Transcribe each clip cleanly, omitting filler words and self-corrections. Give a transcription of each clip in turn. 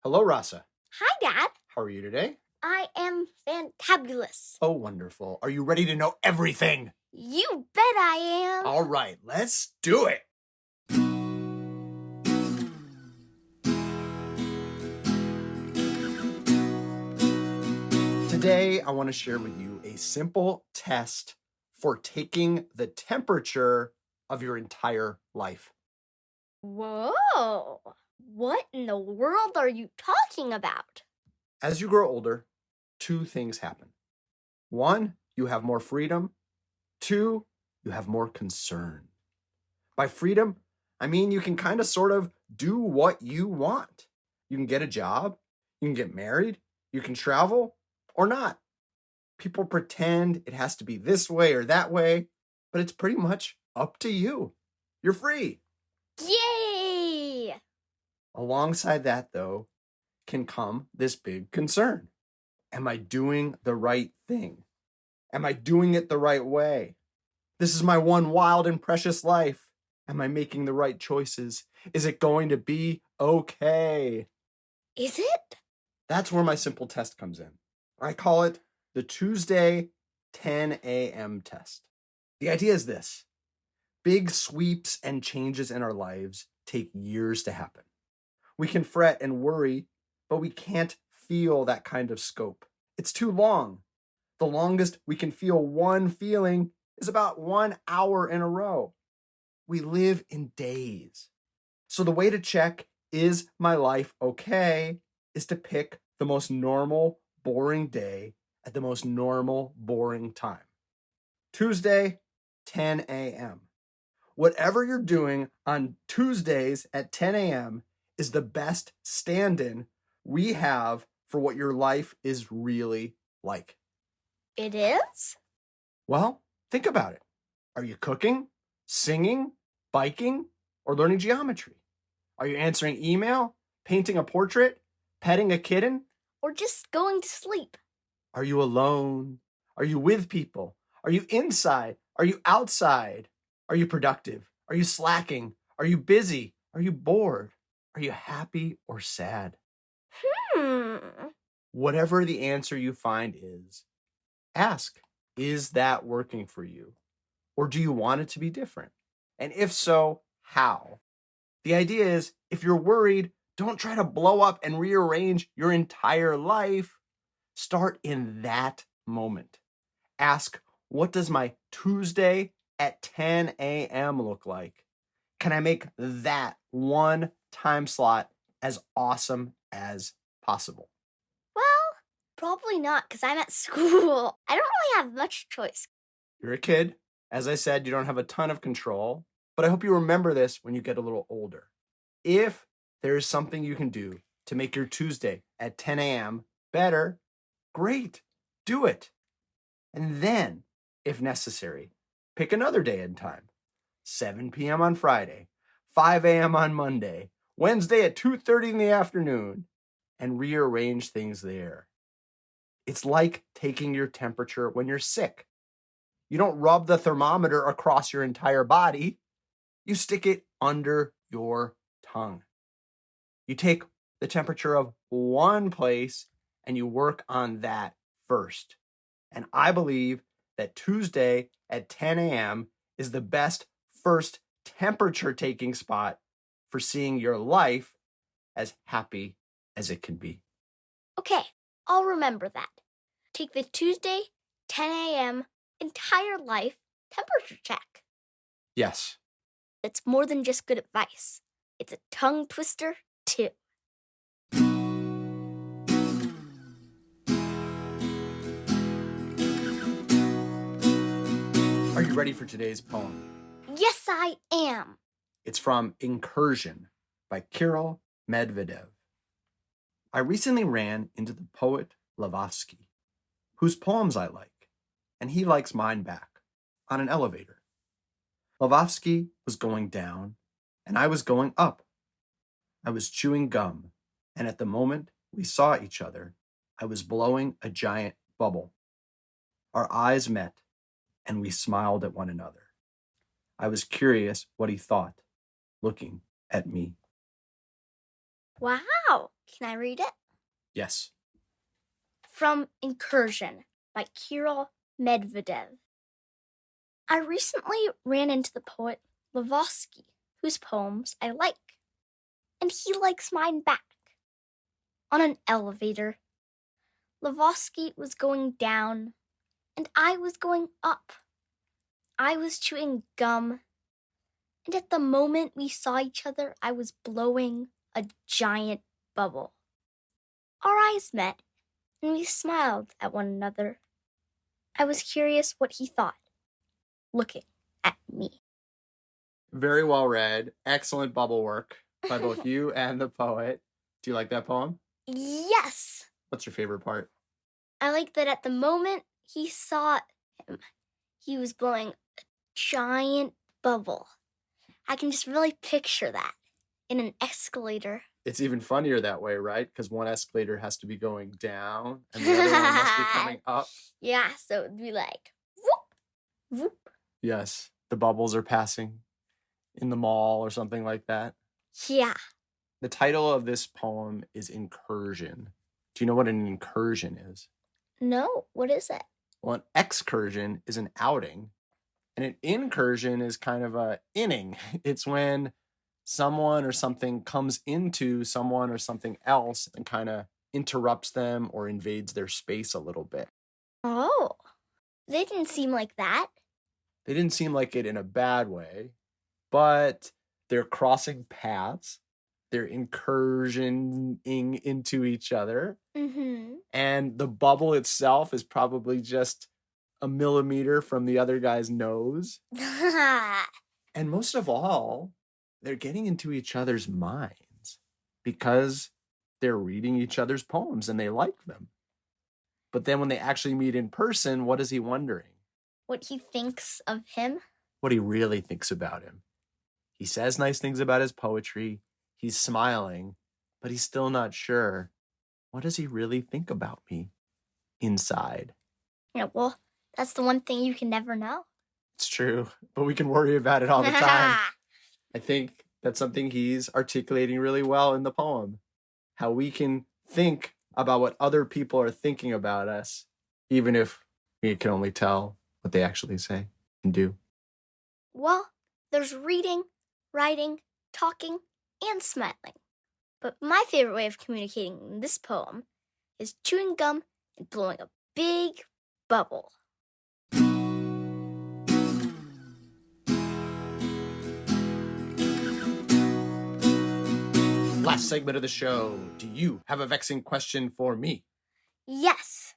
Hello, Rasa. Hi, Dad. How are you today? I am fantabulous. Oh, wonderful. Are you ready to know everything? You bet I am. All right, let's do it. Today, I want to share with you a simple test for taking the temperature of your entire life. Whoa. What in the world are you talking about? As you grow older, two things happen. One, you have more freedom. Two, you have more concern. By freedom, I mean you can kind of sort of do what you want. You can get a job, you can get married, you can travel or not. People pretend it has to be this way or that way, but it's pretty much up to you. You're free. Yay! Alongside that, though, can come this big concern. Am I doing the right thing? Am I doing it the right way? This is my one wild and precious life. Am I making the right choices? Is it going to be okay? Is it? That's where my simple test comes in. I call it the Tuesday 10 a.m. test. The idea is this: big sweeps and changes in our lives take years to happen. We can fret and worry, but we can't feel that kind of scope. It's too long. The longest we can feel one feeling is about 1 hour in a row. We live in days. So the way to check, is my life okay, is to pick the most normal, boring day at the most normal, boring time. Tuesday, 10 a.m. Whatever you're doing on Tuesdays at 10 a.m. is the best stand-in we have for what your life is really like. It is? Well, think about it. Are you cooking, singing, biking, or learning geometry? Are you answering email, painting a portrait, petting a kitten? Or just going to sleep? Are you alone? Are you with people? Are you inside? Are you outside? Are you productive? Are you slacking? Are you busy? Are you bored? Are you happy or sad? Whatever the answer you find is, ask, is that working for you? Or do you want it to be different? And if so, how? The idea is, if you're worried, don't try to blow up and rearrange your entire life. Start in that moment. Ask, what does my Tuesday at 10 a.m. look like? Can I make that one time slot as awesome as possible? Well, probably not, because I'm at school. I don't really have much choice. You're a kid. As I said, you don't have a ton of control, but I hope you remember this when you get a little older. If there is something you can do to make your Tuesday at 10 a.m. better, great, do it. And then, if necessary, pick another day and time. 7 p.m. on Friday, 5 a.m. on Monday, Wednesday at 2:30 in the afternoon, and rearrange things there. It's like taking your temperature when you're sick. You don't rub the thermometer across your entire body. You stick it under your tongue. You take the temperature of one place and you work on that first. And I believe that Tuesday at 10 a.m. is the best first temperature taking spot for seeing your life as happy as it can be. Okay, I'll remember that. Take the Tuesday, 10 a.m. entire life temperature check. Yes. It's more than just good advice. It's a tongue twister, too. Are you ready for today's poem? Yes, I am. It's from Incursion by Kirill Medvedev. I recently ran into the poet Blavatsky, whose poems I like, and he likes mine back, on an elevator. Blavatsky was going down, and I was going up. I was chewing gum, and at the moment we saw each other, I was blowing a giant bubble. Our eyes met, and we smiled at one another. I was curious what he thought, looking at me. Wow, Can I read it? Yes. From Incursion by Kirill Medvedev. I recently ran into the poet Lvovsky, whose poems I like, and he likes mine back. On an elevator, Lvovsky was going down, and I was going up. I was chewing gum, and at the moment we saw each other, I was blowing a giant bubble. Our eyes met, and we smiled at one another. I was curious what he thought, looking at me. Very well read. Excellent bubble work by both you and the poet. Do you like that poem? Yes! What's your favorite part? I like that at the moment he saw him, he was blowing a giant bubble. I can just really picture that in an escalator. It's even funnier that way, right? Because one escalator has to be going down and the other one must be coming up. Yeah, so it'd be like, whoop, whoop. Yes, the bubbles are passing in the mall or something like that. Yeah. The title of this poem is Incursion. Do you know what an incursion is? No, what is it? Well, an excursion is an outing, and an incursion is kind of a inning. It's when someone or something comes into someone or something else and kind of interrupts them or invades their space a little bit. Oh, they didn't seem like that. They didn't seem like it in a bad way, but they're crossing paths. They're incursioning into each other. Mm-hmm. And the bubble itself is probably just a millimeter from the other guy's nose. And most of all, they're getting into each other's minds because they're reading each other's poems and they like them. But then when they actually meet in person, what is he wondering? What he thinks of him? What he really thinks about him. He says nice things about his poetry. He's smiling, but he's still not sure. What does he really think about me inside? Yeah, well, that's the one thing you can never know. It's true, but we can worry about it all the time. I think that's something he's articulating really well in the poem. How we can think about what other people are thinking about us, even if we can only tell what they actually say and do. Well, there's reading, writing, talking, and smiling. But my favorite way of communicating in this poem is chewing gum and blowing a big bubble. Last segment of the show. Do you have a vexing question for me? Yes,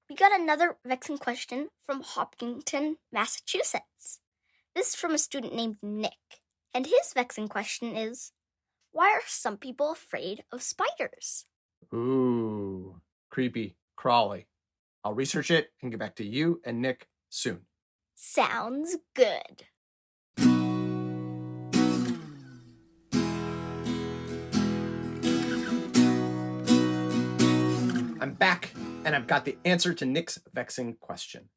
we got another vexing question from Hopkinton, Massachusetts. This is from a student named Nick, and his vexing question is, why are some people afraid of spiders? Ooh, creepy, crawly. I'll research it and get back to you and Nick soon. Sounds good. I'm back, and I've got the answer to Nick's vexing question.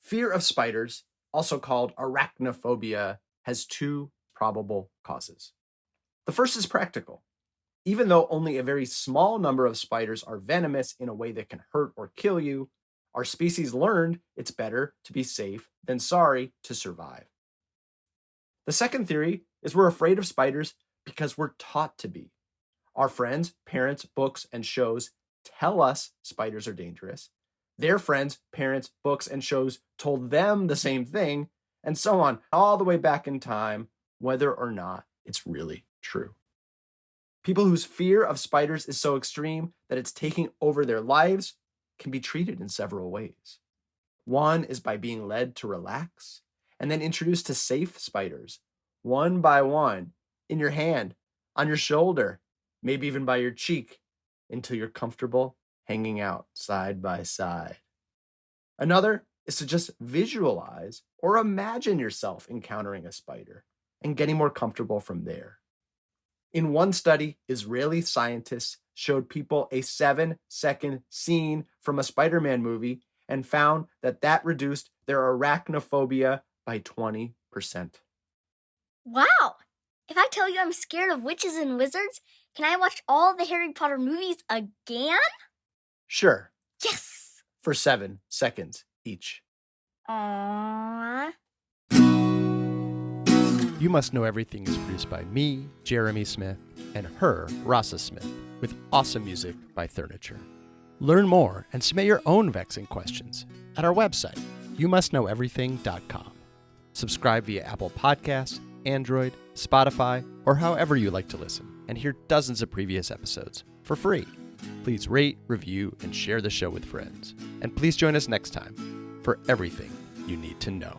Fear of spiders, also called arachnophobia, has two probable causes. The first is practical. Even though only a very small number of spiders are venomous in a way that can hurt or kill you, our species learned it's better to be safe than sorry to survive. The second theory is we're afraid of spiders because we're taught to be. Our friends, parents, books, and shows tell us spiders are dangerous. Their friends, parents, books, and shows told them the same thing, and so on, all the way back in time, whether or not it's really true. People whose fear of spiders is so extreme that it's taking over their lives can be treated in several ways. One is by being led to relax and then introduced to safe spiders, one by one, in your hand, on your shoulder, maybe even by your cheek, until you're comfortable hanging out side by side. Another is to just visualize or imagine yourself encountering a spider and getting more comfortable from there. In one study, Israeli scientists showed people a 7-second scene from a Spider-Man movie and found that reduced their arachnophobia by 20%. Wow! If I tell you I'm scared of witches and wizards, Can I watch all the Harry Potter movies again? Sure, Yes! for 7 seconds each. Aww. You Must Know Everything is produced by me, Jeremy Smith, and her, Rasa Smith, with awesome music by Furniture. Learn more and submit your own vexing questions at our website, youmustknoweverything.com. Subscribe via Apple Podcasts, Android, Spotify, or however you like to listen, and hear dozens of previous episodes for free. Please rate, review, and share the show with friends. And please join us next time for everything you need to know.